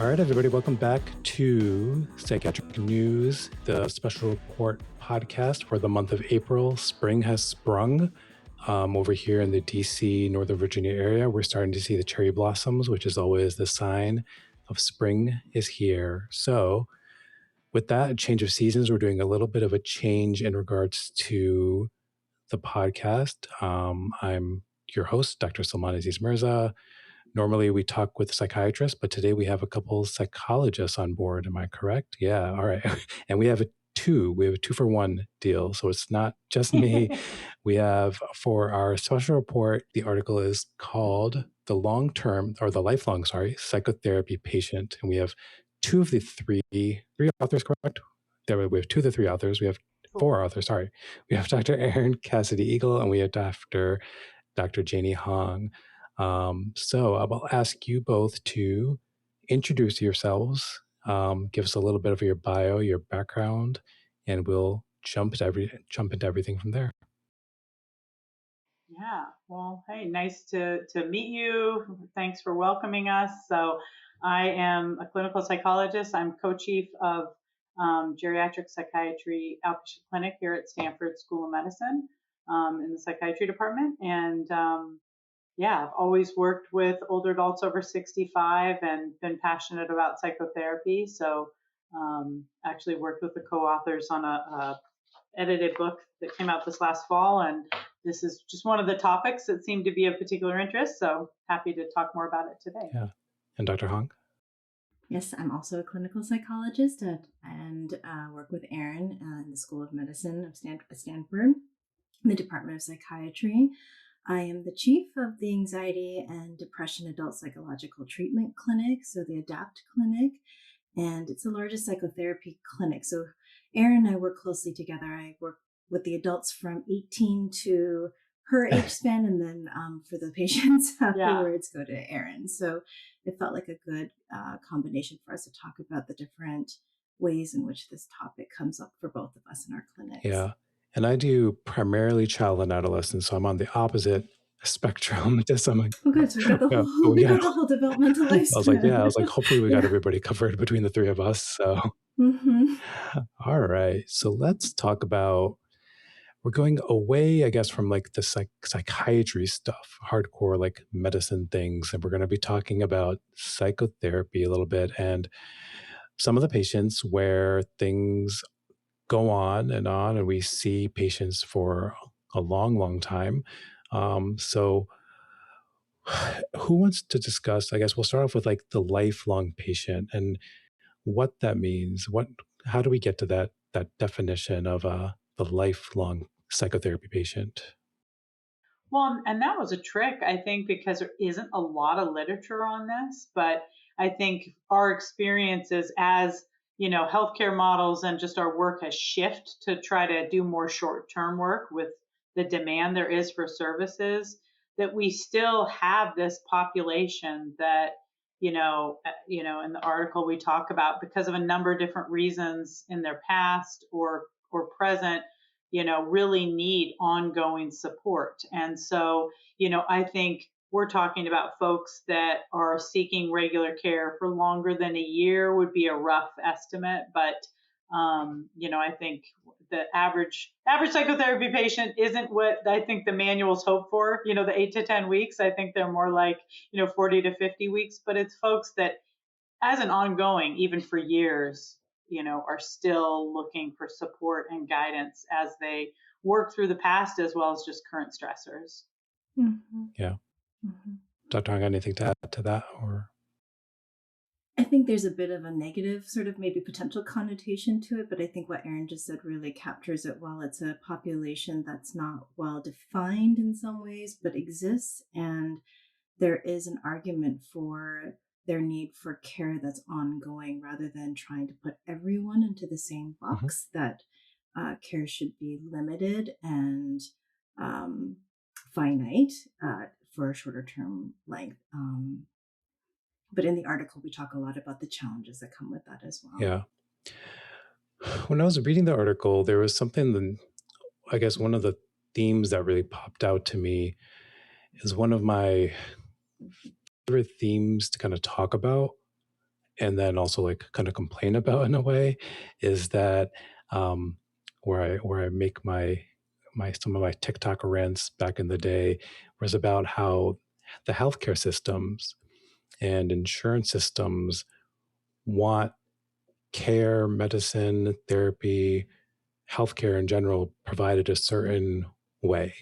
All right, everybody, welcome back to Psychiatric News, the special report podcast for the month of April. Spring has sprung over here in the DC, Northern Virginia area. We're starting to see the cherry blossoms, which is always the sign of spring is here. So with that, a change of seasons, we're doing a little bit of a change in regards to the podcast. I'm your host, Dr. Sulman Aziz Mirza. Normally we talk with psychiatrists, but today we have a couple of psychologists on board. Am I correct? Yeah. All right. And we have a two for one deal. So it's not just me. We have, for our special report, the article is called The Lifelong Psychotherapy Patient. And we have two of the three authors, correct? We have two of the three authors. We have four authors, sorry. We have Dr. Erin Cassidy-Eagle and we have Dr. Janie Hong. So I will ask you both to introduce yourselves, give us a little bit of your bio, your background, and we'll jump into everything from there. Yeah, well, hey, nice to meet you. Thanks for welcoming us. So I am a clinical psychologist. I'm co-chief of geriatric psychiatry outpatient clinic here at Stanford School of Medicine in the psychiatry department. And I've always worked with older adults over 65 and been passionate about psychotherapy. So actually worked with the co-authors on a edited book that came out this last fall. And this is just one of the topics that seemed to be of particular interest. So happy to talk more about it today. Yeah. And Dr. Hong? Yes, I'm also a clinical psychologist and work with Erin in the School of Medicine of Stanford, in the Department of Psychiatry. I am the chief of the Anxiety and Depression Adult Psychological Treatment Clinic, so the ADAPT Clinic, and it's the largest psychotherapy clinic. So Erin and I work closely together. I work with the adults from 18 to her age span, and then for the patients afterwards go to Erin. So it felt like a good combination for us to talk about the different ways in which this topic comes up for both of us in our clinics. Yeah. And I do primarily child and adolescent, so I'm on the opposite spectrum to some. Oh, good. So we got the whole developmental lifespan. I was like, hopefully we got everybody covered between the three of us. So, All right. So let's talk about. We're going away, I guess, from like the psychiatry stuff, hardcore like medicine things, and we're going to be talking about psychotherapy a little bit and some of the patients where things go on, and we see patients for a long, long time. So who wants to discuss, I guess we'll start off with like the lifelong patient and what that means. How do we get to that definition of the lifelong psychotherapy patient? Well, and that was a trick, I think, because there isn't a lot of literature on this, but I think our experiences as healthcare models and just our work has shifted to try to do more short-term work with the demand there is for services, that we still have this population that, in the article we talk about, because of a number of different reasons in their past or present, really need ongoing support. And so, I think we're talking about folks that are seeking regular care for longer than a year would be a rough estimate. But, I think the average psychotherapy patient isn't what I think the manuals hope for, the 8 to 10 weeks. I think they're more like, 40 to 50 weeks, but it's folks that as an ongoing, even for years, are still looking for support and guidance as they work through the past as well as just current stressors. Mm-hmm. Yeah. Mm-hmm. Dr. Hong, anything to add to that? Or I think there's a bit of a negative sort of maybe potential connotation to it, but I think what Erin just said really captures it well. It's a population that's not well defined in some ways, but exists. And there is an argument for their need for care that's ongoing rather than trying to put everyone into the same box, that care should be limited and finite for a shorter term length. But in the article, we talk a lot about the challenges that come with that as well. Yeah. When I was reading the article, there was something, I guess one of the themes that really popped out to me is one of my favorite themes to kind of talk about and then also like kind of complain about in a way, is that um, where I make my some of my TikTok rants back in the day was about how the healthcare systems and insurance systems want care, medicine, therapy, healthcare in general provided a certain way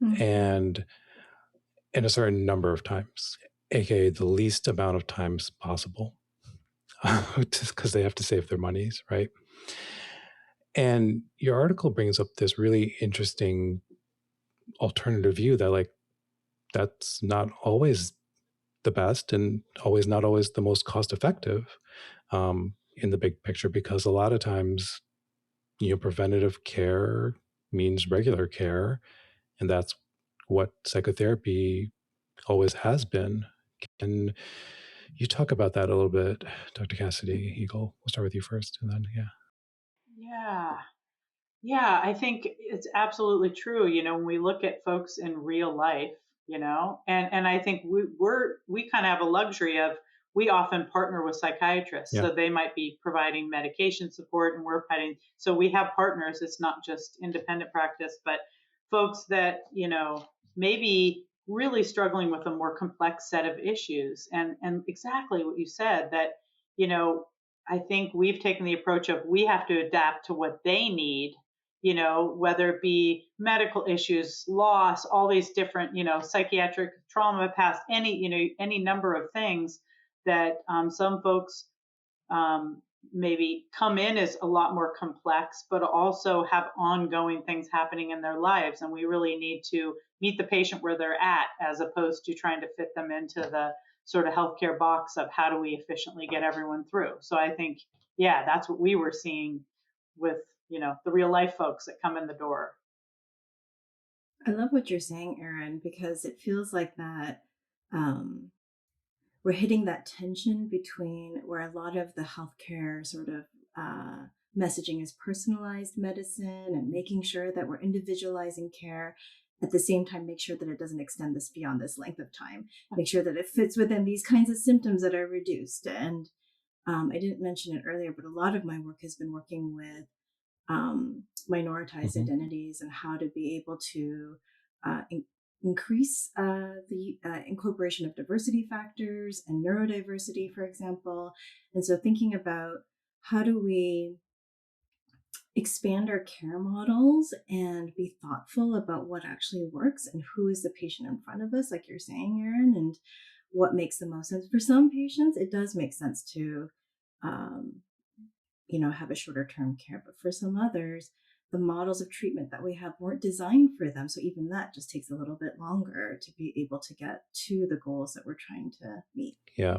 Mm-hmm. and in a certain number of times, aka the least amount of times possible, just because they have to save their monies, right? And your article brings up this really interesting alternative view that like that's not always the best and always not always the most cost effective in the big picture, because a lot of times preventative care means regular care, and that's what psychotherapy always has been. Can you talk about that a little bit, Dr. Cassidy-Eagle? We'll start with you first, and then Yeah. Yeah, I think it's absolutely true. When we look at folks in real life, and I think we kind of have a luxury of we often partner with psychiatrists, yeah, so they might be providing medication support, and we're providing. So we have partners. It's not just independent practice, but folks that maybe really struggling with a more complex set of issues, and exactly what you said that you know I think we've taken the approach of we have to adapt to what they need, whether it be medical issues, loss, all these different, psychiatric trauma, past any number of things that some folks maybe come in as a lot more complex, but also have ongoing things happening in their lives. And we really need to meet the patient where they're at, as opposed to trying to fit them into the sort of healthcare box of how do we efficiently get everyone through. So I think, yeah, that's what we were seeing with, the real life folks that come in the door. I love what you're saying, Erin, because it feels like that um, we're hitting that tension between where a lot of the healthcare sort of messaging is personalized medicine and making sure that we're individualizing care. At the same time, make sure that it doesn't extend this beyond this length of time. Make sure that it fits within these kinds of symptoms that are reduced. And I didn't mention it earlier, but a lot of my work has been working with minoritized identities and how to be able to increase the incorporation of diversity factors and neurodiversity, for example. And so thinking about how do we expand our care models and be thoughtful about what actually works and who is the patient in front of us, like you're saying, Erin, and what makes the most sense. For some patients, it does make sense to have a shorter term care, but for some others, the models of treatment that we have weren't designed for them. So even that just takes a little bit longer to be able to get to the goals that we're trying to meet. yeah.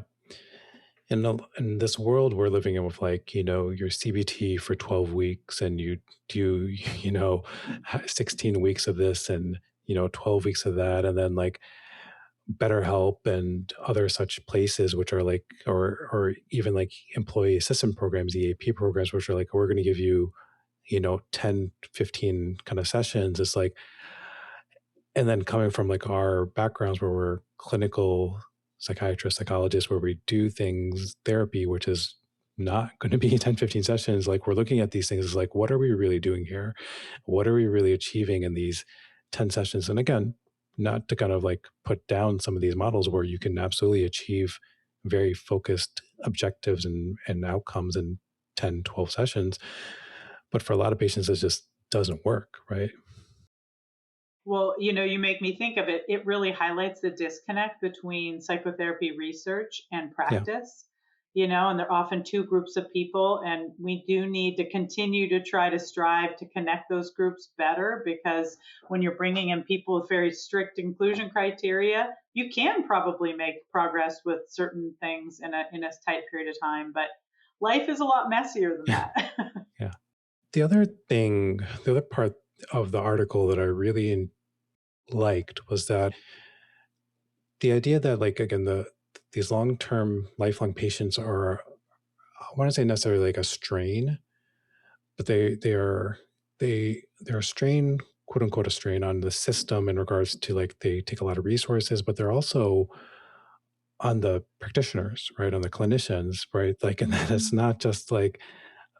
In this world we're living in with like, your CBT for 12 weeks and you do, 16 weeks of this and, 12 weeks of that. And then like BetterHelp and other such places, which are like, or even like employee assistance programs, EAP programs, which are like, we're going to give you, 10, 15 kind of sessions. It's like, and then coming from like our backgrounds where we're clinical psychiatrists, psychologists, where we do things, therapy, which is not going to be 10, 15 sessions. Like we're looking at these things as like, what are we really doing here? What are we really achieving in these 10 sessions? And again, not to kind of like put down some of these models where you can absolutely achieve very focused objectives and outcomes in 10, 12 sessions. But for a lot of patients, it just doesn't work, right? Well, you make me think of it. It really highlights the disconnect between psychotherapy research and Yeah. practice, and they're often two groups of people. And we do need to continue to try to strive to connect those groups better, because when you're bringing in people with very strict inclusion criteria, you can probably make progress with certain things in a tight period of time. But life is a lot messier than Yeah. that. Yeah. The other part of the article that I really liked was that the idea that, like, again, these long-term, lifelong patients are, I want to say necessarily like a strain, but they're a strain, quote unquote, a strain on the system in regards to like they take a lot of resources, but they're also on the practitioners, right? On the clinicians, right? Like, and that it's Mhm. not just like,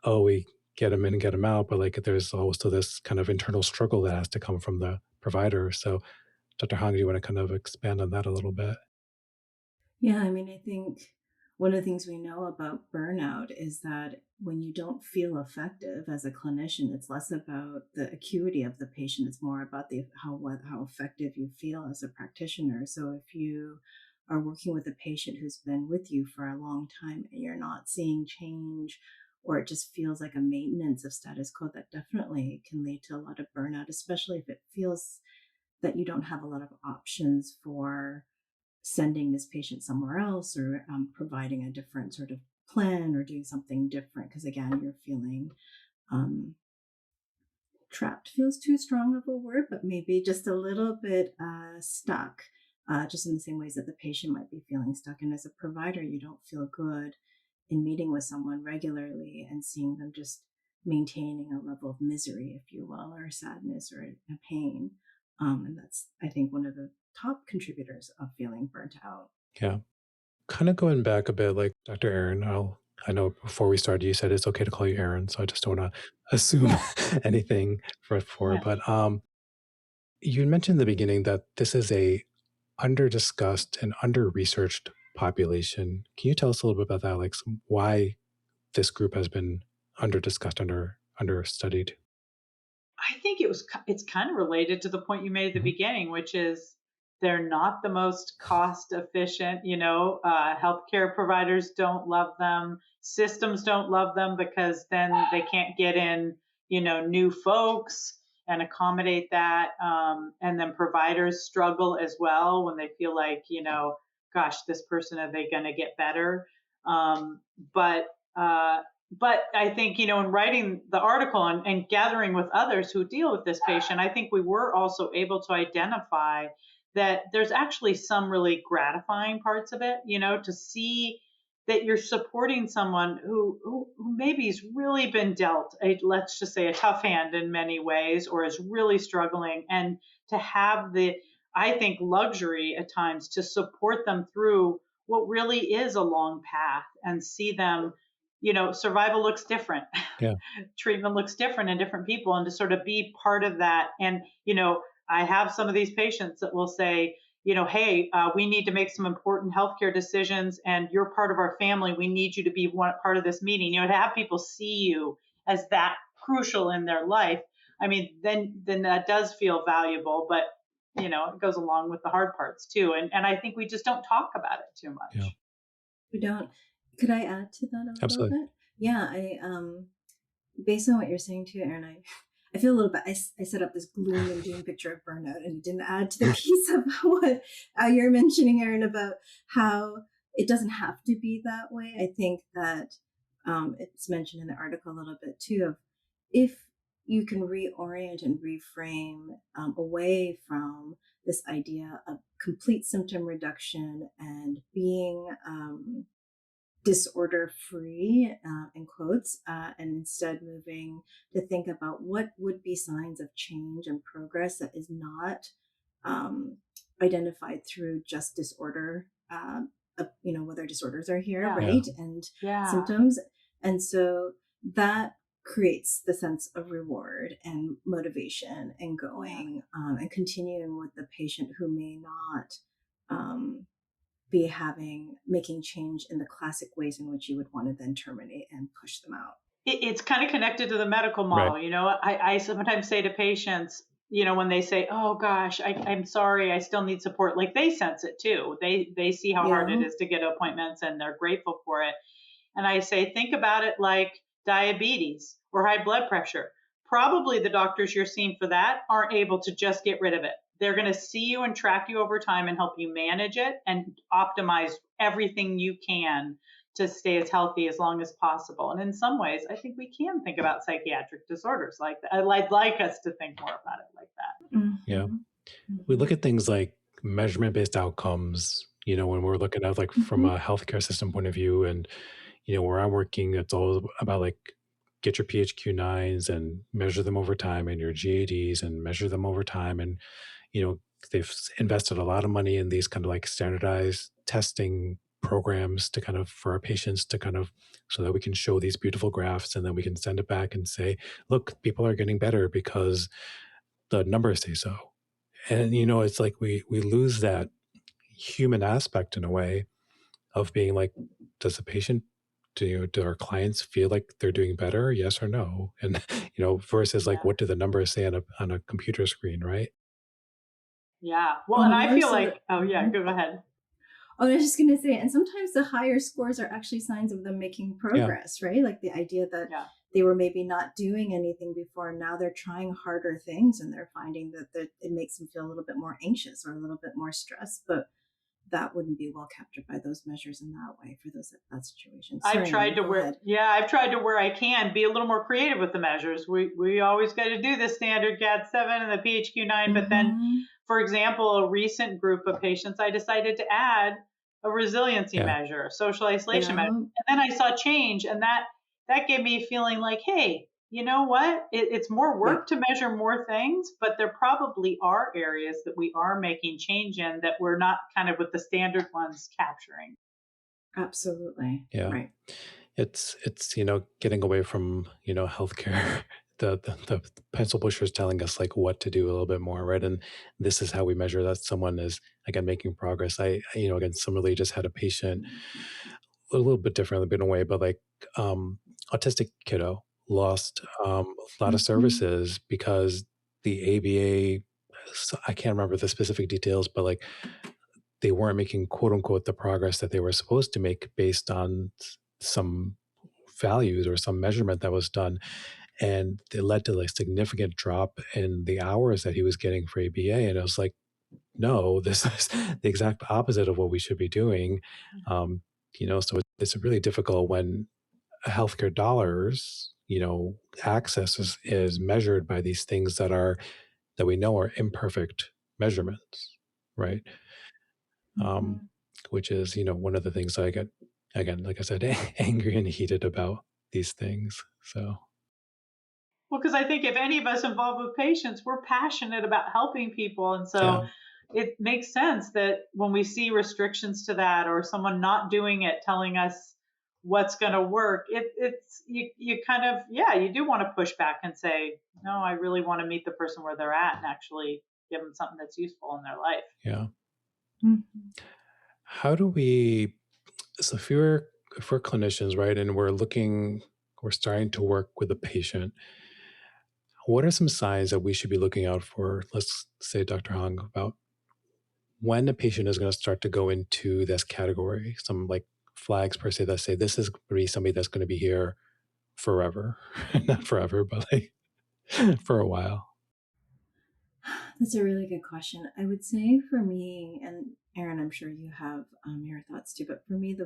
oh, we get them in and get them out, but like there's also this kind of internal struggle that has to come from the provider. So, Dr. Hong, do you want to kind of expand on that a little bit? Yeah, I mean, I think one of the things we know about burnout is that when you don't feel effective as a clinician, it's less about the acuity of the patient. It's more about the how effective you feel as a practitioner. So if you are working with a patient who's been with you for a long time and you're not seeing change, or it just feels like a maintenance of status quo, that definitely can lead to a lot of burnout, especially if it feels that you don't have a lot of options for sending this patient somewhere else, or providing a different sort of plan or doing something different, because again you're feeling um, trapped feels too strong of a word, but maybe just a little bit stuck, just in the same ways that the patient might be feeling stuck. And as a provider, you don't feel good in meeting with someone regularly and seeing them just maintaining a level of misery, if you will, or sadness or a pain. And that's, I think, one of the top contributors of feeling burnt out. Yeah. Kind of going back a bit, like Dr. Aaron, I know before we started, you said it's okay to call you Aaron, so I just don't want to assume Yeah, anything for, yeah. but you mentioned in the beginning that this is a under-discussed and under-researched population. Can you tell us a little bit about that? Like why this group has been under-discussed, understudied? I think it's kind of related to the point you made at the Mhm. beginning, which is they're not the most cost efficient. Healthcare providers don't love them. Systems don't love them because then they can't get in, new folks and accommodate that. And then providers struggle as well when they feel like, gosh, this person, are they going to get better? Um, but uh, but I think, in writing the article and gathering with others who deal with this patient, I think we were also able to identify that there's actually some really gratifying parts of it, to see that you're supporting someone who maybe has really been dealt let's just say a tough hand in many ways, or is really struggling, and to have the, I think, luxury at times to support them through what really is a long path, and see them, survival looks different. Yeah. Treatment looks different in different people, and to sort of be part of that. And, I have some of these patients that will say, hey, we need to make some important healthcare decisions, and you're part of our family. We need you to be part of this meeting. To have people see you as that crucial in their life. I mean, then that does feel valuable, but it goes along with the hard parts too. And I think we just don't talk about it too Yeah. much. We don't. Could I add to that a little Absolutely. bit? Yeah, based on what you're saying too, Aaron, I feel a little bit. I set up this gloom and doom picture of burnout, and it didn't add to the piece of what you're mentioning, Aaron, about how it doesn't have to be that way. I think that it's mentioned in the article a little bit too of, if you can reorient and reframe away from this idea of complete symptom reduction and being disorder free, in quotes, and instead moving to think about what would be signs of change and progress that is not um, identified through just disorder, whether disorders are here, Yeah. Yeah. right, and Yeah. symptoms. And so that creates the sense of reward and motivation and Yeah. going, and continuing with the patient who may not um, be making change in the classic ways in which you would want to then terminate and push them out. It's kind of connected to the medical Right. model. I sometimes say to patients, when they say, oh gosh, I'm sorry, I still need support, like they sense it too. They see how hard it Yeah. is to get appointments, and they're grateful for it. And I say, think about it like diabetes or high blood pressure. Probably the doctors you're seeing for that aren't able to just get rid of it. They're going to see you and track you over time and help you manage it and optimize everything you can to stay as healthy as long as possible. And in some ways, I think we can think about psychiatric disorders like that. I'd like us to think more about it like that. Yeah. Mm-hmm. We Mm-hmm. look at things like measurement-based outcomes, when we're looking at like from Mm-hmm. a healthcare system point of view, and where I'm working, it's all about like get your PHQ-9s and measure them over time, and your GADs and measure them over time. And, they've invested a lot of money in these kind of like standardized testing programs to kind of for our patients to kind of so that we can show these beautiful graphs and then we can send it back and say, look, people are getting better because the numbers say so. And it's like we lose that human aspect in a way of being like, does the patient do our clients feel like they're doing better? Yes or no? And versus like Yeah. what do the numbers say on a computer screen, right? Yeah. Well, and And I more feel so like, oh yeah, go ahead. Oh, I was just going to say, and sometimes the higher scores are actually signs of them making Yeah. progress, right? Like the idea that Yeah. they were maybe not doing anything before, and now they're trying harder things, and they're finding that it makes them feel a little bit more anxious or a little bit more stressed. But that wouldn't be well captured by those measures in that way for that situation. I've Sorry, tried Erin, to go where, ahead. yeah, I've tried to where I can be a little more creative with the measures. We always got to do the standard GAD-7 and the PHQ-9, but then, Mhm. for example, a recent group of patients, I decided to add a resiliency Yeah. measure, a social isolation measure, Yeah. and then I saw change, and that gave me a feeling like, hey, you know what? It's more work to measure more things, but there probably are areas that we are making change in that we're not kind of with the standard ones capturing. Absolutely. Yeah. Right. It's getting away from healthcare. The pencil pushers telling us like what to do a little bit more, right? And this is how we measure that someone is again making progress. Again similarly just had a patient a little bit differently in a way, but like autistic kiddo lost a lot of Mhm. services because the ABA. I can't remember the specific details, but like they weren't making quote unquote the progress that they were supposed to make based on some values or some measurement that was done. And it led to like significant drop in the hours that he was getting for ABA. And I was like, no, this is the exact opposite of what we should be doing. Um, so it's really difficult when healthcare dollars, access is measured by these things that we know are imperfect measurements, right? um, Mhm. which is one of the things I get again, like I said, angry and heated about these things. So Well, because I think if any of us involved with patients, we're passionate about helping people. And yeah, so it makes sense that when we see restrictions to that or someone not doing it, telling us what's going to work, you kind of, yeah, you do want to push back and say, no, I really want to meet the person where they're at and actually give them something that's useful in their life. yeah. Mhm. How do we? So if we're clinicians, right, and we're starting to work with a patient. What are some signs that we should be looking out for? Let's say, Dr. Hong, about when a patient is going to start to go into this category. Some like flags per se that say this is going to be somebody that's going to be here forever, not forever, but like for a while. That's a really good question. I would say for me, and Erin, I'm sure you have your thoughts too, but for me,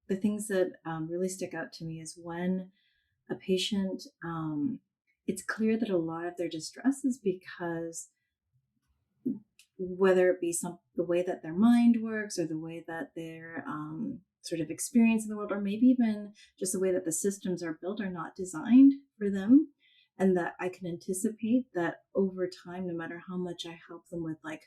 the things that really stick out to me is when a patient, it's clear that a lot of their distress is because whether it be the way that their mind works or the way that they're sort of experiencing the world, or maybe even just the way that the systems are built are not designed for them. And that I can anticipate that over time, no matter how much I help them with like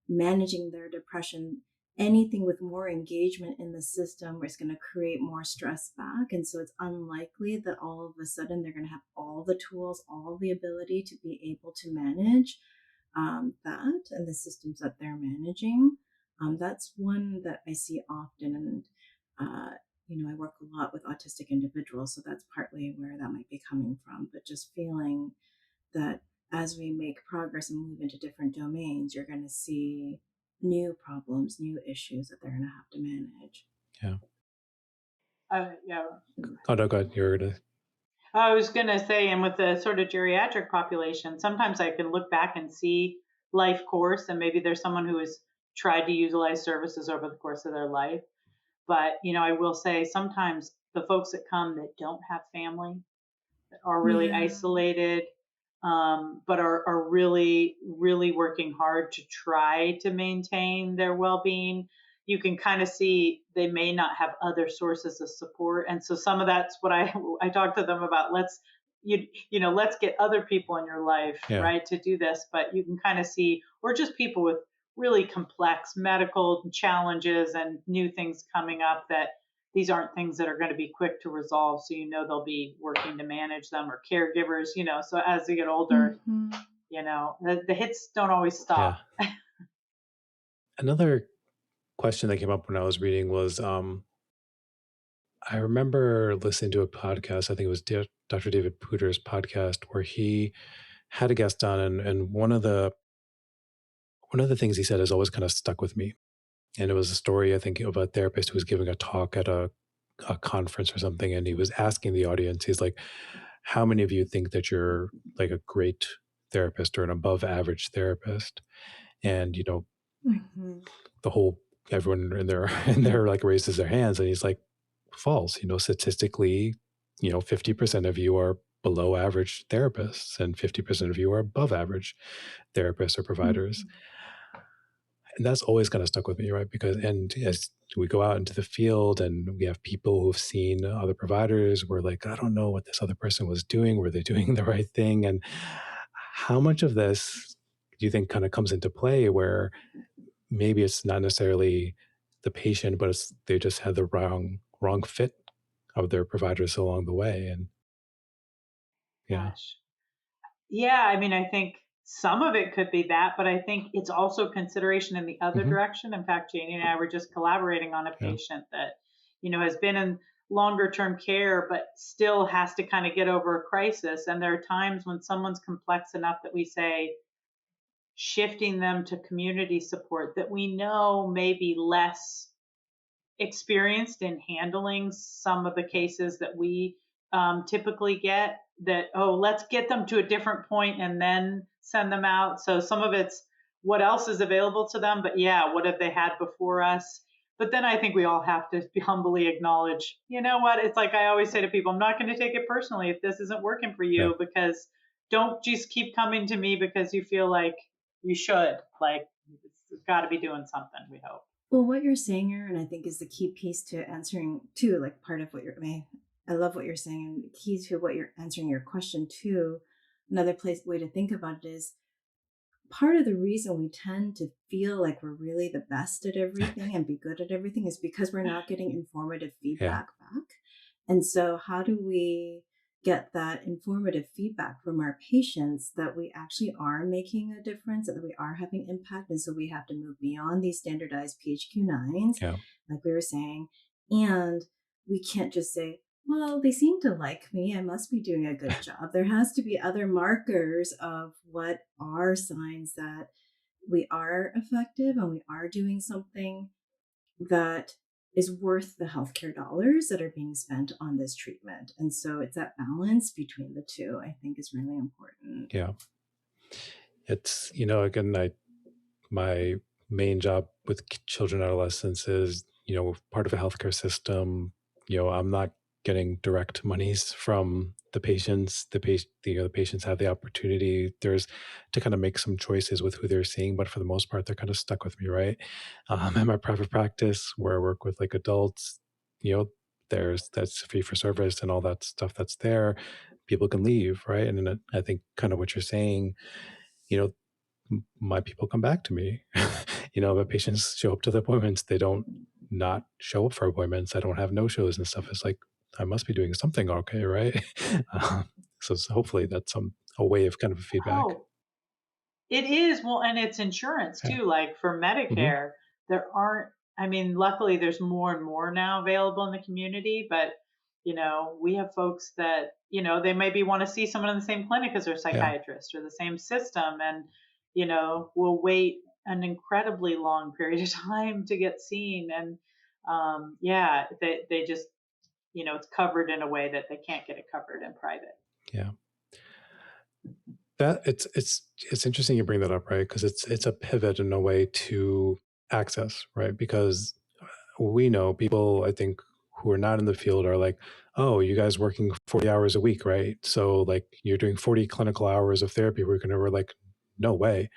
managing their depression, anything with more engagement in the system is going to create more stress back. And so it's unlikely that all of a sudden they're going to have all the tools, all the ability to be able to manage that and the systems that they're managing. That's one that I see often. And, I work a lot with autistic individuals, so that's partly where that might be coming from. But just feeling that as we make progress and move into different domains, you're going to see new problems, new issues that they're going to have to manage. Yeah. Yeah. Oh no, God, you're gonna. I was going to say, and with the sort of geriatric population, sometimes I can look back and see life course, and maybe there's someone who has tried to utilize services over the course of their life. But, I will say sometimes the folks that come that don't have family, that are really Yeah. isolated, but are really, really working hard to try to maintain their well being, you can kind of see they may not have other sources of support. And so some of that's what I talk to them about. Let's get other people in your life, Yeah. right, to do this. But you can kind of see, or just people with really complex medical challenges and new things coming up, that these aren't things that are going to be quick to resolve. So, they'll be working to manage them, or caregivers, so as they get older, Mm-hmm. the hits don't always stop. Yeah. Another question that came up when I was reading was, I remember listening to a podcast. I think it was Dr. David Puder's podcast, where he had a guest on, and one of the things he said has always kind of stuck with me. And it was a story, I think, of a therapist who was giving a talk at a conference or something, and he was asking the audience, he's like, "How many of you think that you're like a great therapist or an above average therapist?" And Mm-hmm. the whole everyone in there in there like raises their hands, and he's like, false. Statistically, 50% of you are below average therapists, and 50% of you are above average therapists or providers. Mm-hmm. And that's always kind of stuck with me, right? Because, and as we go out into the field and we have people who've seen other providers, we're like, I don't know what this other person was doing. Were they doing the right thing? And how much of this do you think kind of comes into play where maybe it's not necessarily the patient, but they just had the wrong fit of their providers along the way? And yeah. Gosh. Yeah, I think some of it could be that, but I think it's also consideration in the other Hmm. direction. In fact, Janie and I were just collaborating on a Yeah. patient that, has been in longer term care, but still has to kind of get over a crisis. And there are times when someone's complex enough that we say, shifting them to community support that we know may be less experienced in handling some of the cases that we typically get, that, oh, let's get them to a different point and then send them out. So some of it's what else is available to them, but yeah, what have they had before us? But then I think we all have to humbly acknowledge, you know what? It's like I always say to people, I'm not going to take it personally if this isn't working for Yeah. you, because don't just keep coming to me because you feel like you should. Like, it's got to be doing something, we hope. Well, what you're saying, Erin, I think is the key piece to answering too, like part of what I love what you're saying, and the key to what you're answering your question too. Another way to think about it is part of the reason we tend to feel like we're really the best at everything and be good at everything is because we're not getting informative Yeah. feedback back. And so how do we get that informative feedback from our patients that we actually are making a difference and that we are having impact? And so we have to move beyond these standardized PHQ-9s, Yeah. like we were saying, and we can't just say, well, they seem to like me, I must be doing a good job. There has to be other markers of what are signs that we are effective and we are doing something that is worth the healthcare dollars that are being spent on this treatment. And so it's that balance between the two, I think, is really important. Yeah. It's, again, my main job with children and adolescents is, part of a healthcare system. I'm not getting direct monies from the patients. The patients have the opportunity to kind of make some choices with who they're seeing, but for the most part, they're kind of stuck with me, right? In my private practice, where I work with like adults, that's fee for service and all that stuff that's there. People can leave, right? And then I think kind of what you're saying, you know, my people come back to me. But patients show up to the appointments. They don't not show up for appointments. I don't have no shows and stuff. It's like, I must be doing something okay, right? Hopefully that's a way of kind of feedback. Oh, it is. Well, and it's insurance Yeah. too. Like for Hmm. Medicare, there aren't, luckily there's more and more now available in the community, but we have folks that, they maybe want to see someone in the same clinic as their Yeah. psychiatrist or the same system, and, will wait an incredibly long period of time to get seen. And yeah, they just, it's covered in a way that they can't get it covered in private. Yeah. That it's interesting you bring that up, right? Because it's a pivot in a way to access, right? Because we know people, I think, who are not in the field are like, oh, you guys working 40 hours a week, right? So like you're doing 40 clinical hours of therapy. We're like, no way.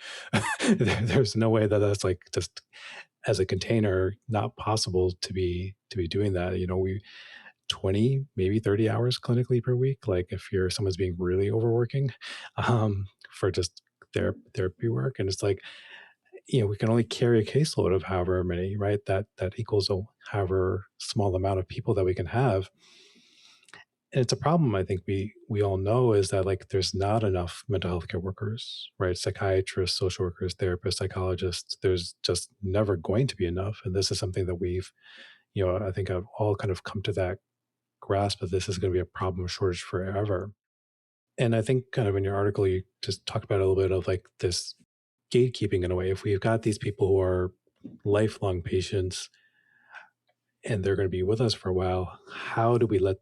There's no way that that's like just as a container, not possible to be doing that. We 20, maybe 30 hours clinically per week. Like if someone's being really overworking for just therapy work. And it's like, we can only carry a caseload of however many, right? That equals however small amount of people that we can have. And it's a problem. I think we all know is that like there's not enough mental health care workers, right? Psychiatrists, social workers, therapists, psychologists. There's just never going to be enough. And this is something that we've, I think I've all kind of come to that grasp that this is going to be a problem shortage forever. And I think kind of in your article, you just talked about a little bit of like this gatekeeping in a way. If we've got these people who are lifelong patients and they're going to be with us for a while, how do we let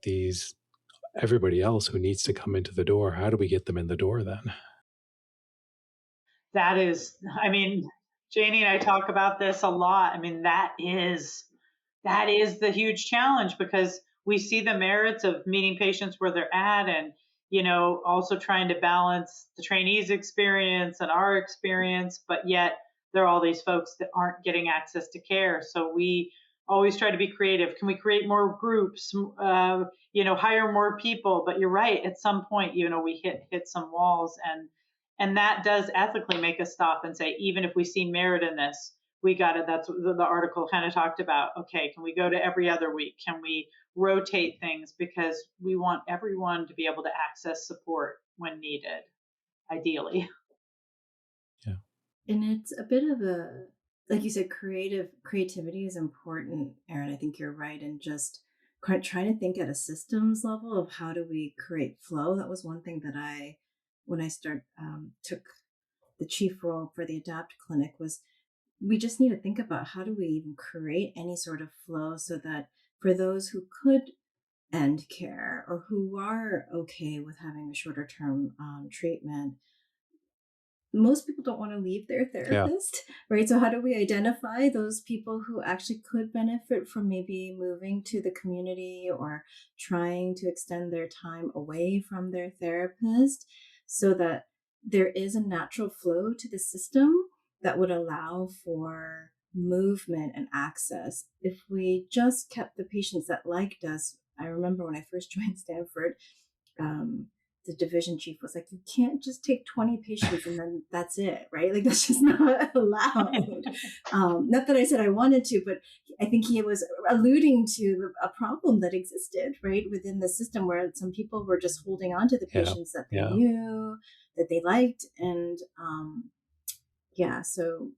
everybody else who needs to come into the door, how do we get them in the door then? That is, I mean, Janie and I talk about this a lot. I mean, that is the huge challenge, because we see the merits of meeting patients where they're at, and also trying to balance the trainees' experience and our experience, but yet there are all these folks that aren't getting access to care. So we always try to be creative. Can we create more groups? Hire more people? But you're right. At some point, we hit some walls, and that does ethically make us stop and say, even if we see merit in this, we got to, that's what the article kind of talked about. Okay, can we go to every other week? Can we rotate things? Because we want everyone to be able to access support when needed, ideally. Yeah. And it's a bit of like you said, creativity is important, Erin. I think you're right. And just trying to think at a systems level of how do we create flow. That was one thing that when I took the chief role for the ADAPT clinic, was we just need to think about how do we even create any sort of flow so that for those who could end care or who are okay with having a shorter term treatment, most people don't want to leave their therapist, right? So how do we identify those people who actually could benefit from maybe moving to the community or trying to extend their time away from their therapist, so that there is a natural flow to the system that would allow for movement and access? If we just kept the patients that liked us, I remember when I first joined Stanford, the division chief was like, you can't just take 20 patients and then that's it, right? Like, that's just not allowed. Not that I said I wanted to, but I think he was alluding to a problem that existed, right, within the system, where some people were just holding on to the patients that they knew, that they liked. And so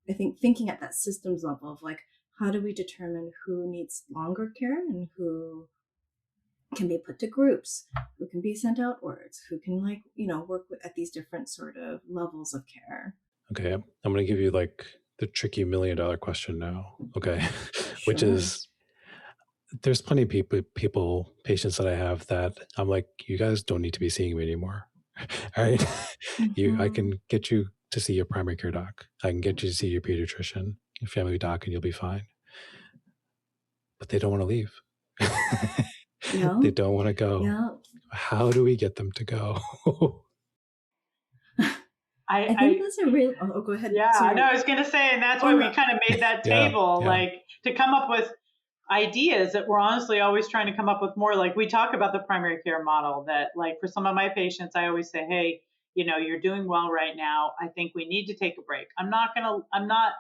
I think thinking at that systems level of like, how do we determine who needs longer care and who can be put to groups, who can be sent outwards, who can work at these different sort of levels of care. Okay, I'm going to give you like the tricky $1 million question now. Okay, Sure. Which is, there's plenty of patients that I have that I'm like, you guys don't need to be seeing me anymore. All right, Mm-hmm. I can get you to see your primary care doc. I can get you to see your pediatrician, your family doc, and you'll be fine. But they don't want to leave. They don't want to go. Yeah. How do we get them to go? I think that's a real. Oh, go ahead. Yeah, I know. I was going to say, and that's why we kind of made that table, like to come up with ideas that we're honestly always trying to come up with more. Like we talk about the primary care model that, like, for some of my patients, I always say, hey, you're doing well right now. I think we need to take a break. I'm not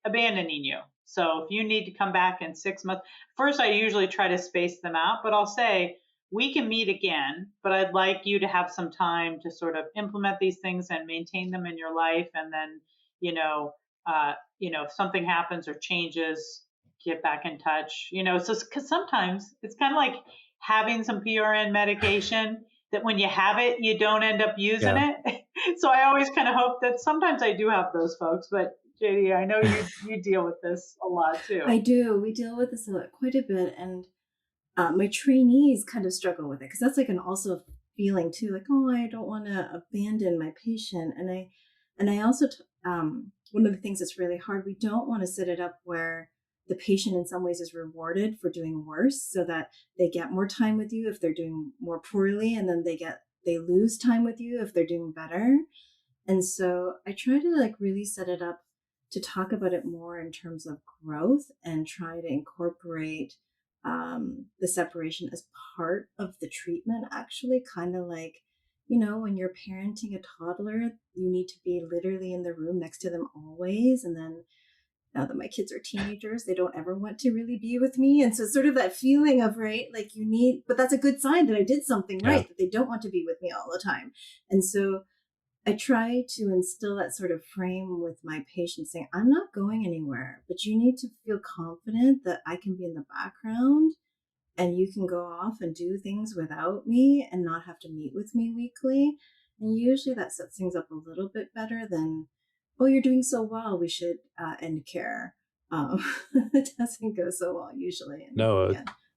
abandoning you. So if you need to come back in 6 months, first, I usually try to space them out, but I'll say, we can meet again, but I'd like you to have some time to sort of implement these things and maintain them in your life. And then, if something happens or changes, get back in touch, so because sometimes it's kind of like having some PRN medication that when you have it, you don't end up using it. So I always kind of hope that sometimes I do have those folks, but Janie, I know you deal with this a lot too. I do. We deal with this quite a bit. And my trainees kind of struggle with it, because that's like an also feeling too, like, oh, I don't want to abandon my patient. And I also, one of the things that's really hard, we don't want to set it up where the patient in some ways is rewarded for doing worse, so that they get more time with you if they're doing more poorly, and then they lose time with you if they're doing better. And so I try to like really set it up to talk about it more in terms of growth and try to incorporate the separation as part of the treatment, actually, kind of like, when you're parenting a toddler, you need to be literally in the room next to them always. And then now that my kids are teenagers, they don't ever want to really be with me. And so sort of that feeling of, right, like but that's a good sign that I did something right, that they don't want to be with me all the time. And so I try to instill that sort of frame with my patients, saying, I'm not going anywhere, but you need to feel confident that I can be in the background and you can go off and do things without me and not have to meet with me weekly. And usually that sets things up a little bit better than, oh, you're doing so well, we should end care. It doesn't go so well usually. And No,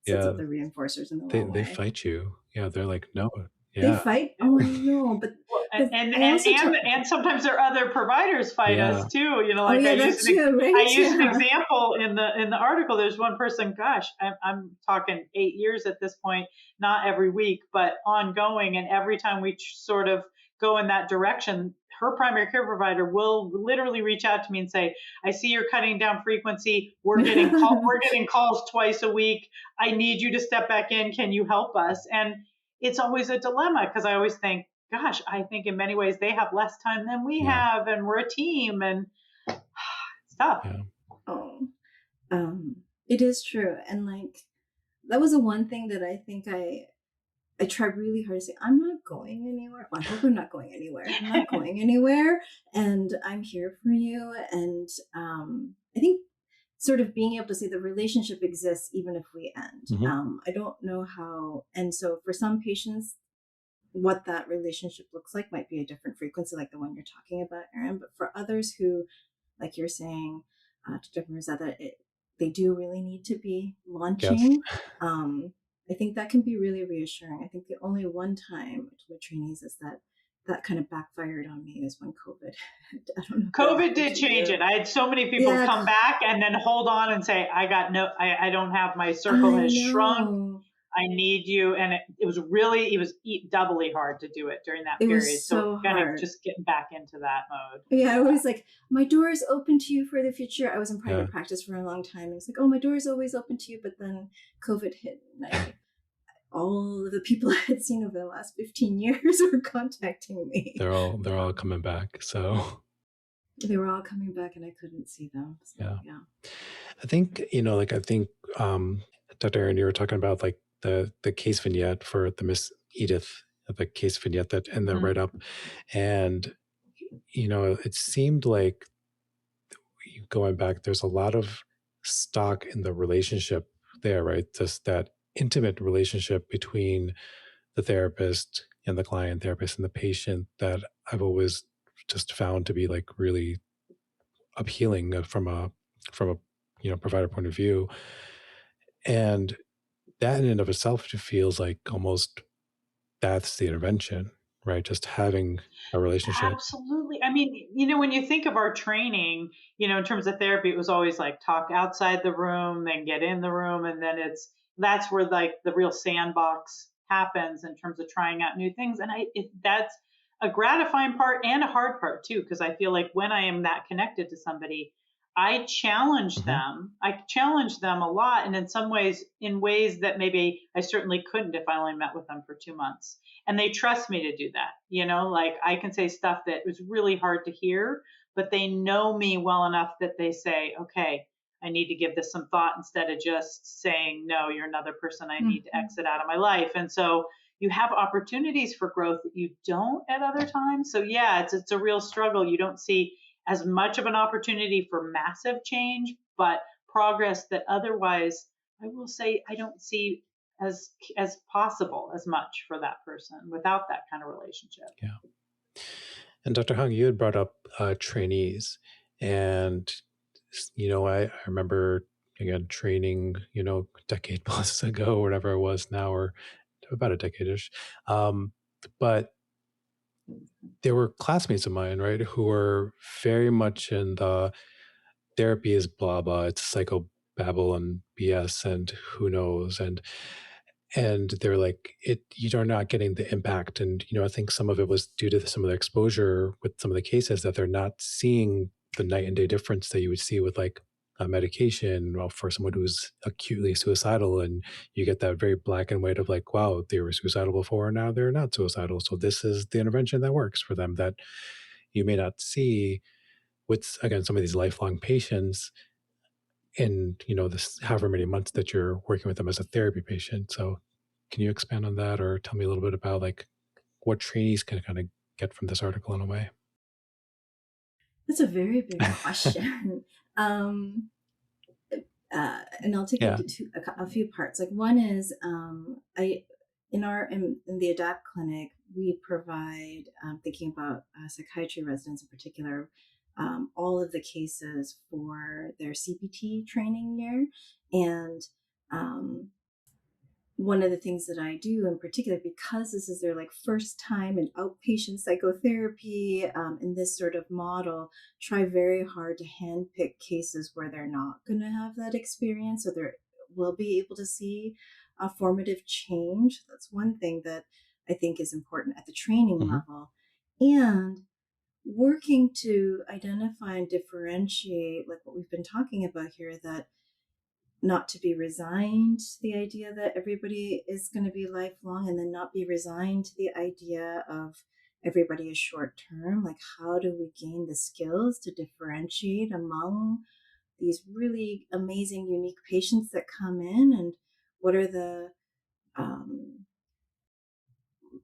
sets up the reinforcers in the wrong way. They fight you. Yeah, they're like, no. They fight? Oh, I know, but and sometimes their other providers fight us too. I use an example in the article. There's one person, gosh, I'm talking 8 years at this point, not every week, but ongoing. And every time we sort of go in that direction, her primary care provider will literally reach out to me and say, I see you're cutting down frequency. We're getting calls twice a week. I need you to step back in. Can you help us? And it's always a dilemma, because I always think, gosh, I think in many ways they have less time than we have, and we're a team, and it's tough. Yeah. It is true. And like, that was the one thing that I think I tried really hard to say, I'm not going anywhere. Well, I hope I'm not going anywhere. I'm not going anywhere, and I'm here for you. And I think sort of being able to say the relationship exists even if we end. Mm-hmm. I don't know how. And so for some patients, what that relationship looks like might be a different frequency, like the one you're talking about, Erin. But for others who, like you're saying, to Dr. Mirza, that they do really need to be launching. Yes. I think that can be really reassuring. I think the only one time with trainees is that kind of backfired on me is when COVID. I don't know. COVID did change it. I had so many people come back and then hold on and say, I don't have, my circle has shrunk. I need you. And it was doubly hard to do it during that period. So kind of just getting back into that mode. Yeah, I was like, my door is open to you for the future. I was in private practice for a long time. It was like, oh, my door is always open to you. But then COVID hit, and all of the people I had seen over the last 15 years were contacting me. They're all coming back. So they were all coming back, and I couldn't see them. So, yeah. I think, Dr. Erin, you were talking about like the case vignette for the Miss Edith, the case vignette that in the write-up. And, it seemed like, going back, there's a lot of stock in the relationship there, right? Just that intimate relationship between the therapist and the client, therapist and the patient, that I've always just found to be like really appealing from a provider point of view. And that in and of itself feels like almost that's the intervention, right? Just having a relationship. Absolutely. I mean, when you think of our training, in terms of therapy, it was always like talk outside the room, then get in the room. And then that's where like the real sandbox happens in terms of trying out new things. And that's a gratifying part and a hard part too, because I feel like when I am that connected to somebody, I challenge them. I challenge them a lot, and in ways that maybe I certainly couldn't if I only met with them for 2 months. And they trust me to do that. Like I can say stuff that was really hard to hear, but they know me well enough that they say, okay, I need to give this some thought, instead of just saying, no, you're another person I need to exit out of my life. And so you have opportunities for growth that you don't at other times. So yeah, it's a real struggle. You don't see as much of an opportunity for massive change, but progress that otherwise, I will say, I don't see as possible as much for that person without that kind of relationship. Yeah. And Dr. Hong, you had brought up trainees, and I remember, again, training, a decade plus ago, or whatever it was now, or about a decade-ish. But there were classmates of mine, right, who were very much in the therapy is blah, blah, it's psychobabble and BS and who knows. And they're like, you're not getting the impact. And, I think some of it was due to some of the exposure with some of the cases, that they're not seeing the night and day difference that you would see with like medication, well, for someone who's acutely suicidal, and you get that very black and white of like, wow, they were suicidal before, and now they're not suicidal. So this is the intervention that works for them that you may not see with, again, some of these lifelong patients in, this however many months that you're working with them as a therapy patient. So can you expand on that or tell me a little bit about like what trainees can kind of get from this article in a way? That's a very big question. And I'll take it Yeah. to a few parts. Like one is, in the ADAPT clinic, we provide, thinking about psychiatry residents in particular, all of the cases for their CPT training year. And one of the things that I do in particular, because this is their like first time in outpatient psychotherapy, in this sort of model, try very hard to handpick cases where they're not going to have that experience, so they will be able to see a formative change. That's one thing that I think is important at the training Mhm. level. And working to identify and differentiate, like what we've been talking about here, that not to be resigned to the idea that everybody is going to be lifelong, and then not be resigned to the idea of everybody is short term. Like, how do we gain the skills to differentiate among these really amazing, unique patients that come in? And what are the um,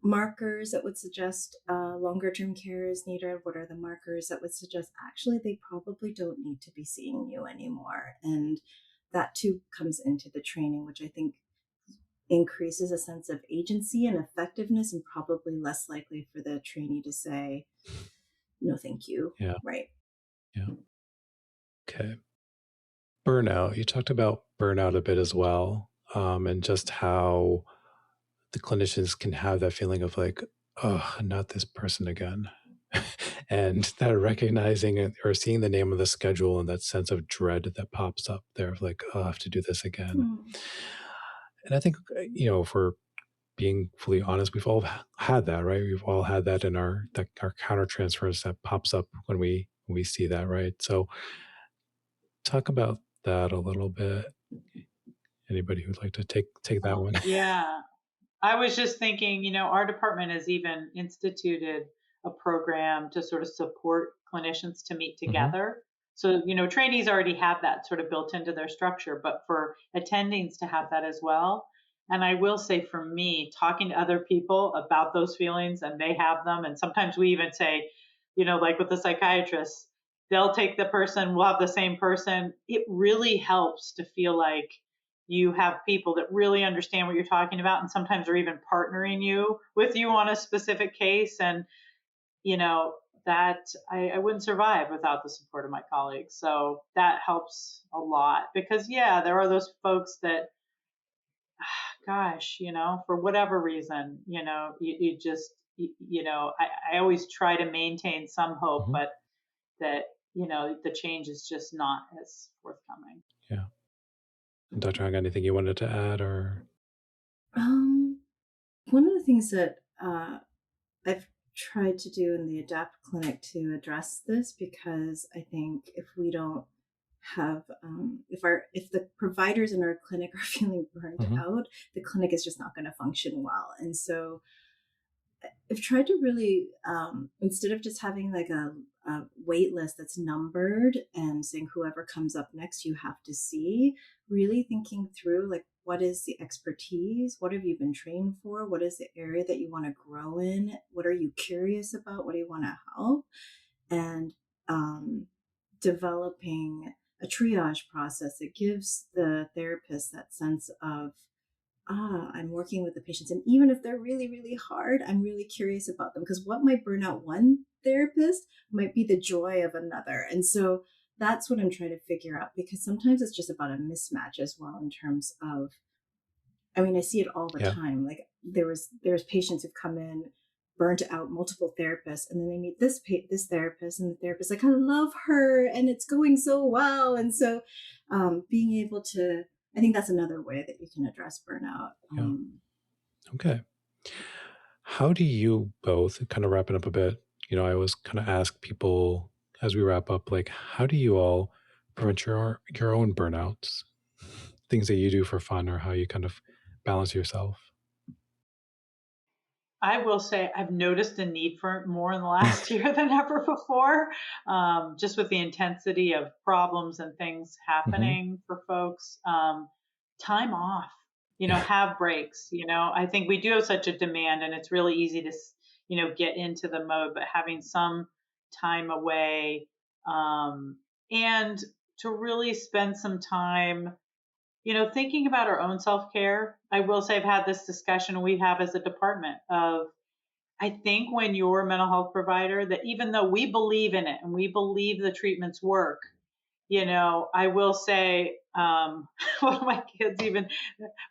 markers that would suggest longer term care is needed? What are the markers that would suggest actually they probably don't need to be seeing you anymore? And that too comes into the training, which I think increases a sense of agency and effectiveness, and probably less likely for the trainee to say, no, thank you. Yeah. Right. Yeah. Okay. Burnout. You talked about burnout a bit as well, and just how the clinicians can have that feeling of like, oh, not this person again. And that recognizing it or seeing the name of the schedule and that sense of dread that pops up there of like, oh, I have to do this again. Mm. And I think, if we're being fully honest, we've all had that, right? We've all had that in our counter transfers that pops up when we see that, right? So talk about that a little bit. Anybody who'd like to take that one? Yeah. I was just thinking, our department has even instituted a program to sort of support clinicians to meet Hmm. together. So, trainees already have that sort of built into their structure, but for attendings to have that as well. And I will say for me, talking to other people about those feelings, and they have them. And sometimes we even say, like with the psychiatrists, they'll take the person, we'll have the same person. It really helps to feel like you have people that really understand what you're talking about, and sometimes are even partnering with you on a specific case. And that I wouldn't survive without the support of my colleagues. So that helps a lot, because yeah, there are those folks that, gosh, for whatever reason, you just I always try to maintain some hope, Hmm. but that the change is just not as forthcoming. Yeah. And Dr. Hong, anything you wanted to add or? Um, One of the things that I've tried to do in the ADAPT clinic to address this, because I think if we don't have if the providers in our clinic are feeling burnt Mhm. out, the clinic is just not going to function well. And so I've tried to really, instead of just having like a wait list that's numbered and saying whoever comes up next you have to see, really thinking through like, what is the expertise? What have you been trained for? What is the area that you want to grow in? What are you curious about? What do you want to help? And um, developing a triage process that gives the therapist that sense of, I'm working with the patients. And even if they're really, really hard, I'm really curious about them, because what might burn out one therapist might be the joy of another. And so that's what I'm trying to figure out, because sometimes it's just about a mismatch as well, in terms of, I mean, I see it all the Yeah. time. Like there's patients who've come in burnt out, multiple therapists, and then they meet this therapist, and the therapist like, I love her and it's going so well. And so being able to, I think that's another way that you can address burnout. Yeah. Okay. How do you both, kind of wrapping up a bit, I always kind of ask people as we wrap up, like, how do you all prevent your own burnouts? Things that you do for fun or how you kind of balance yourself? I will say I've noticed a need for it more in the last year than ever before, just with the intensity of problems and things Hmm. happening for folks. Time off, Yeah. have breaks. I think we do have such a demand, and it's really easy to, get into the mode, but having some time away, and to really spend some time thinking about our own self care. I will say I've had this discussion we have as a department of, I think when you're a mental health provider, that even though we believe in it and we believe the treatments work, I will say, one of my kids even,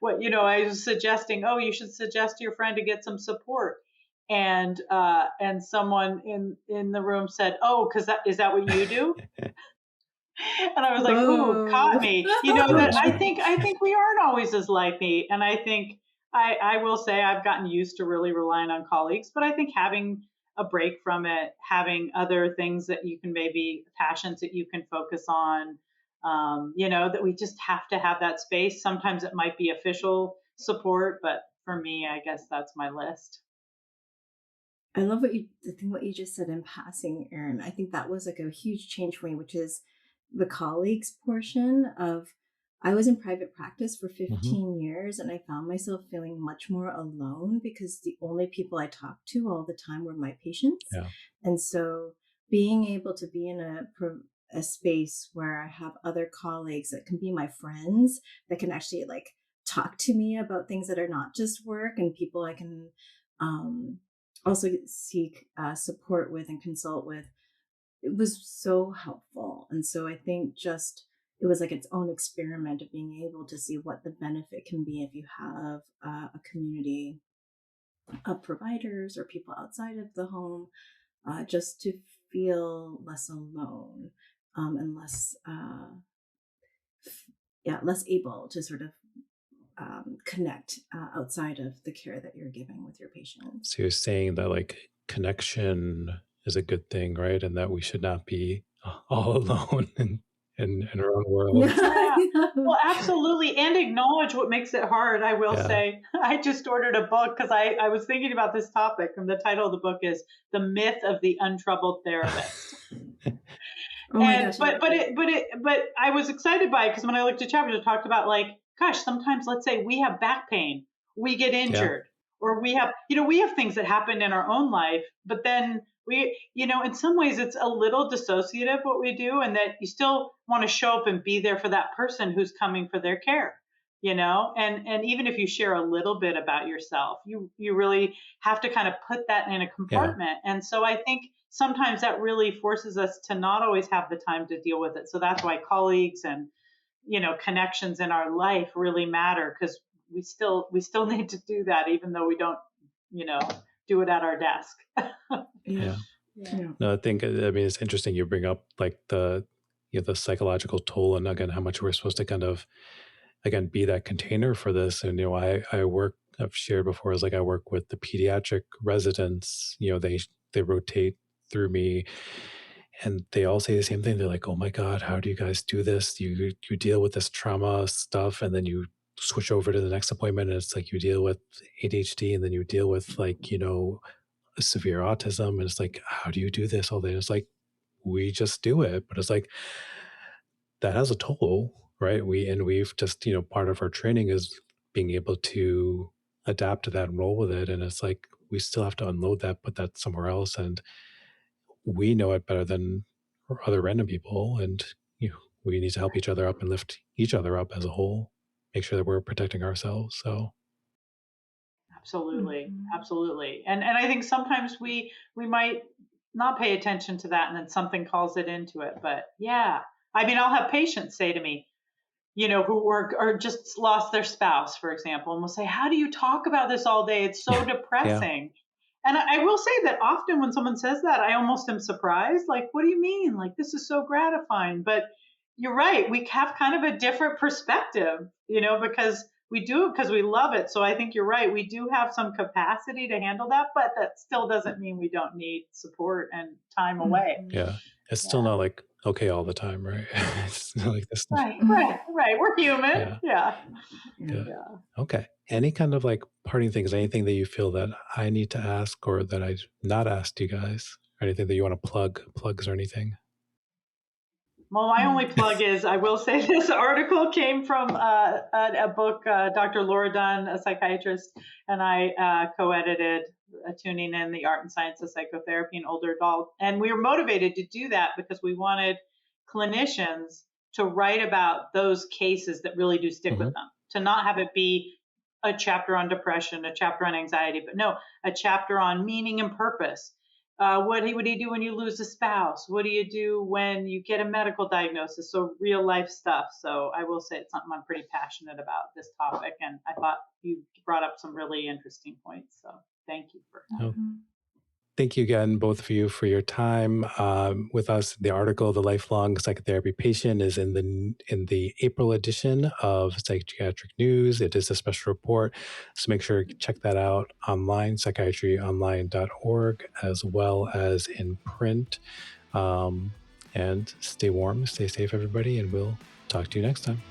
I was suggesting, oh, you should suggest to your friend to get some support. And someone in the room said, oh, because is that what you do? And I was like, "Ooh, caught Whoa. me." That Gross, I right? think I think we aren't always as likely, and I think I will say I've gotten used to really relying on colleagues, but I think having a break from it, having other things that you can maybe passions that you can focus on, that we just have to have that space. Sometimes it might be official support, but for me, I guess that's my list. I love what you just said in passing, Erin. I think that was like a huge change for me, which is the colleagues portion of I was in private practice for Hmm. 15 years and I found myself feeling much more alone because the only people I talked to all the time were my patients. Yeah. And so being able to be in a space where I have other colleagues that can be my friends, that can actually like talk to me about things that are not just work, and people I can um, also seek support with and consult with, it was so helpful. And so I think just it was like its own experiment of being able to see what the benefit can be if you have a community of providers or people outside of the home, just to feel less alone, and less yeah, less able to sort of connect outside of the care that you're giving with your patients. So you're saying that like connection is a good thing, right? And that we should not be all alone in our own worlds. Yeah. Yeah. Well, absolutely. And acknowledge what makes it hard. I will Yeah. say, I just ordered a book because I was thinking about this topic, and the title of the book is The Myth of the Untroubled Therapist. Oh my And gosh, I love it. but I was excited by it because when I looked at chapters, it talked about like, gosh, sometimes let's say we have back pain, we get Yeah. injured, or we have things that happen in our own life, but then in some ways it's a little dissociative what we do, and that you still want to show up and be there for that person who's coming for their care. And even if you share a little bit about yourself, you really have to kind of put that in a Yeah. compartment. And so I think sometimes that really forces us to not always have the time to deal with it. So that's why colleagues and connections in our life really matter, because we still need to do that even though we don't you know do it at our desk. Yeah. Yeah. Yeah. Yeah. No, I mean, it's interesting you bring up like the psychological toll and again, how much we're supposed to kind of, again, be that container for this. And, I've shared before is like, I work with the pediatric residents, they rotate through me and they all say the same thing. They're like, oh my God, how do you guys do this? You deal with this trauma stuff and then you switch over to the next appointment and it's like you deal with ADHD and then you deal with like, severe autism. And it's like, how do you do this all day? And it's like, we just do it. But it's like, that has a toll, right? We've just, part of our training is being able to adapt to that and roll with it. And it's like, we still have to unload that, put that somewhere else. And we know it better than other random people. And we need to help each other up and lift each other up as a whole, make sure that we're protecting ourselves. So, Absolutely, Mhm. absolutely. And I think sometimes we might not pay attention to that, and then something calls it into it. But yeah, I mean, I'll have patients say to me, who work or just lost their spouse, for example, and will say, how do you talk about this all day? It's so yeah, yeah, depressing. And I will say that often when someone says that, I almost am surprised. Like, what do you mean? Like, this is so gratifying. But you're right. We have kind of a different perspective, because we do it because we love it. So I think you're right. We do have some capacity to handle that, but that still doesn't mean we don't need support and time away. Mhm. yeah. It's still Yeah. not like okay all the time, right? It's not like this stuff. Right. We're human. Yeah. Yeah. Good. Yeah. Okay. Any kind of like parting things, anything that you feel that I need to ask or that I've not asked you guys, or anything that you want to plugs or anything? Well, my only plug is I will say this article came from a book, Dr. Laura Dunn, a psychiatrist, and I co-edited Tuning in the Art and Science of Psychotherapy in Older Adults. And we were motivated to do that because we wanted clinicians to write about those cases that really do stick with them, to not have it be a chapter on depression, a chapter on anxiety, but no, a chapter on meaning and purpose. What do you do when you lose a spouse? What do you do when you get a medical diagnosis? So real life stuff. So I will say it's something I'm pretty passionate about, this topic. And I thought you brought up some really interesting points. So thank you for that. Thank you again, both of you, for your time with us. The article, "The Lifelong Psychotherapy Patient," is in the April edition of Psychiatric News. It is a special report, so make sure to check that out online, psychiatryonline.org, as well as in print. And stay warm, stay safe, everybody, and we'll talk to you next time.